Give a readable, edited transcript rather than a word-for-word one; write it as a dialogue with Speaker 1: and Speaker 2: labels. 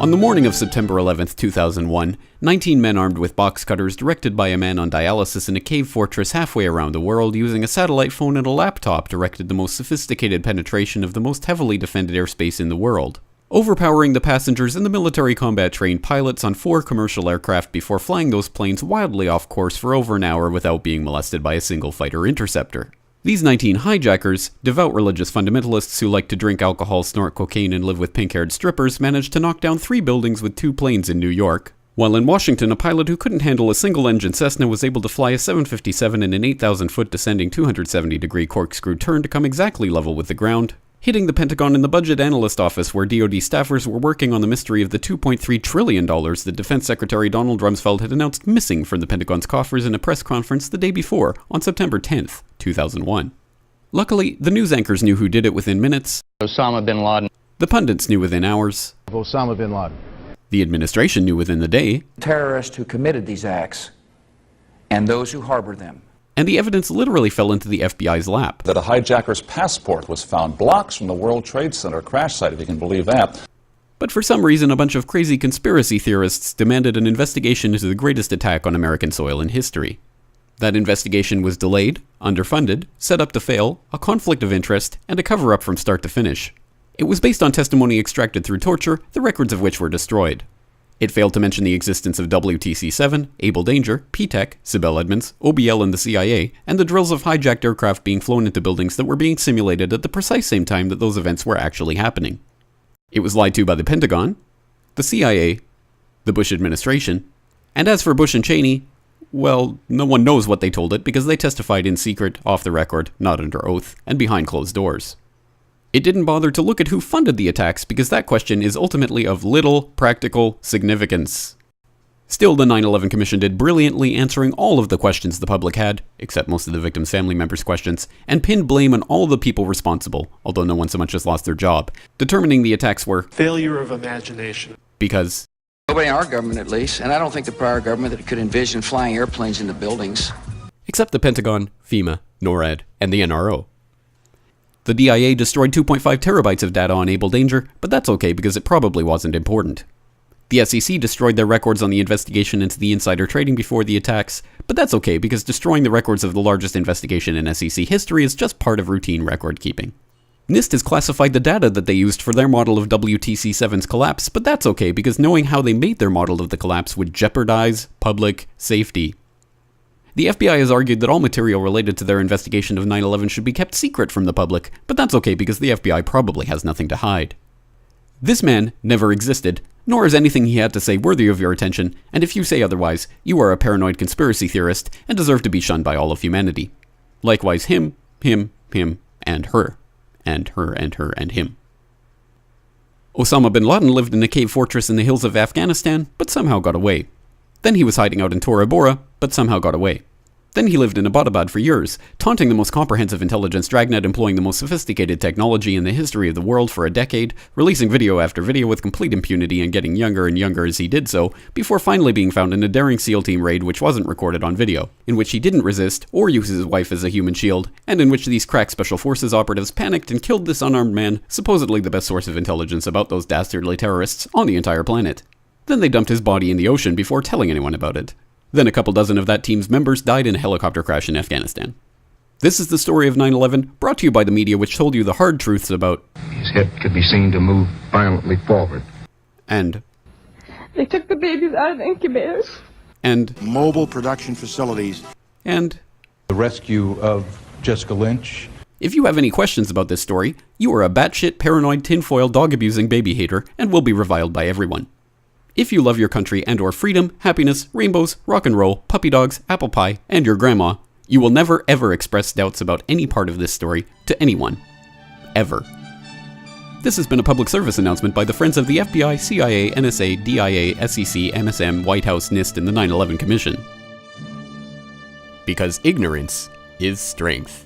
Speaker 1: On the morning of September 11, 2001, 19 men armed with box cutters directed by a man on dialysis in a cave fortress halfway around the world using a satellite phone and a laptop directed the most sophisticated penetration of the most heavily defended airspace in the world, overpowering the passengers and the military combat-trained pilots on 4 commercial aircraft before flying those planes wildly off course for over an hour without being molested by a single fighter interceptor. These 19 hijackers, devout religious fundamentalists who like to drink alcohol, snort cocaine, and live with pink-haired strippers, managed to knock down 3 buildings with 2 planes in New York. While in Washington, a pilot who couldn't handle a single-engine Cessna was able to fly a 757 in an 8,000-foot descending 270-degree corkscrew turn to come exactly level with the ground, hitting the Pentagon and the Budget Analyst Office where DoD staffers were working on the mystery of the $2.3 trillion that Defense Secretary Donald Rumsfeld had announced missing from the Pentagon's coffers in a press conference the day before, on September 10th, 2001. Luckily, the news anchors knew who did it within minutes.
Speaker 2: Osama bin Laden.
Speaker 1: The pundits knew within hours.
Speaker 3: Osama bin Laden.
Speaker 1: The administration knew within the day.
Speaker 4: Terrorists who committed these acts and those who harbor them.
Speaker 1: And the evidence literally fell into the FBI's lap.
Speaker 5: That a hijacker's passport was found blocks from the World Trade Center crash site, if you can believe that.
Speaker 1: But for some reason, a bunch of crazy conspiracy theorists demanded an investigation into the greatest attack on American soil in history. That investigation was delayed, underfunded, set up to fail, a conflict of interest, and a cover-up from start to finish. It was based on testimony extracted through torture, the records of which were destroyed. It failed to mention the existence of WTC-7, Able Danger, P-TECH, Sibel Edmonds, OBL and the CIA, and the drills of hijacked aircraft being flown into buildings that were being simulated at the precise same time that those events were actually happening. It was lied to by the Pentagon, the CIA, the Bush administration, and as for Bush and Cheney, well, no one knows what they told it because they testified in secret, off the record, not under oath, and behind closed doors. It didn't bother to look at who funded the attacks because that question is ultimately of little practical significance. Still, the 9/11 Commission did brilliantly answering all of the questions the public had, except most of the victims' family members' questions, and pinned blame on all the people responsible, although no one so much as lost their job, determining the attacks were
Speaker 6: failure of imagination.
Speaker 1: Because
Speaker 4: nobody in our government, at least, and I don't think the prior government that could envision flying airplanes into buildings.
Speaker 1: Except the Pentagon, FEMA, NORAD, and the NRO. The DIA destroyed 2.5 terabytes of data on Able Danger, but that's okay because it probably wasn't important. The SEC destroyed their records on the investigation into the insider trading before the attacks, but that's okay because destroying the records of the largest investigation in SEC history is just part of routine record keeping. NIST has classified the data that they used for their model of WTC-7's collapse, but that's okay because knowing how they made their model of the collapse would jeopardize public safety. The FBI has argued that all material related to their investigation of 9/11 should be kept secret from the public, but that's okay because the FBI probably has nothing to hide. This man never existed, nor is anything he had to say worthy of your attention, and if you say otherwise, you are a paranoid conspiracy theorist and deserve to be shunned by all of humanity. Likewise him, and her. And her, and her, and him. Osama bin Laden lived in a cave fortress in the hills of Afghanistan, but somehow got away. Then he was hiding out in Tora Bora, but somehow got away. Then he lived in Abbottabad for years, taunting the most comprehensive intelligence dragnet employing the most sophisticated technology in the history of the world for a decade, releasing video after video with complete impunity and getting younger and younger as he did so, before finally being found in a daring SEAL team raid which wasn't recorded on video, in which he didn't resist or use his wife as a human shield, and in which these crack special forces operatives panicked and killed this unarmed man, supposedly the best source of intelligence about those dastardly terrorists on the entire planet. Then they dumped his body in the ocean before telling anyone about it. Then a couple dozen of that team's members died in a helicopter crash in Afghanistan. This is the story of 9/11, brought to you by the media which told you the hard truths about
Speaker 7: his head could be seen to move violently forward.
Speaker 1: And
Speaker 8: they took the babies out of the incubators.
Speaker 1: And
Speaker 3: mobile production facilities.
Speaker 1: And
Speaker 7: the rescue of Jessica Lynch.
Speaker 1: If you have any questions about this story, you are a batshit paranoid tinfoil dog-abusing baby hater and will be reviled by everyone. If you love your country and or freedom, happiness, rainbows, rock and roll, puppy dogs, apple pie, and your grandma, you will never ever express doubts about any part of this story to anyone. Ever. This has been a public service announcement by the Friends of the FBI, CIA, NSA, DIA, SEC, MSM, White House, NIST, and the 9/11 Commission. Because ignorance is strength.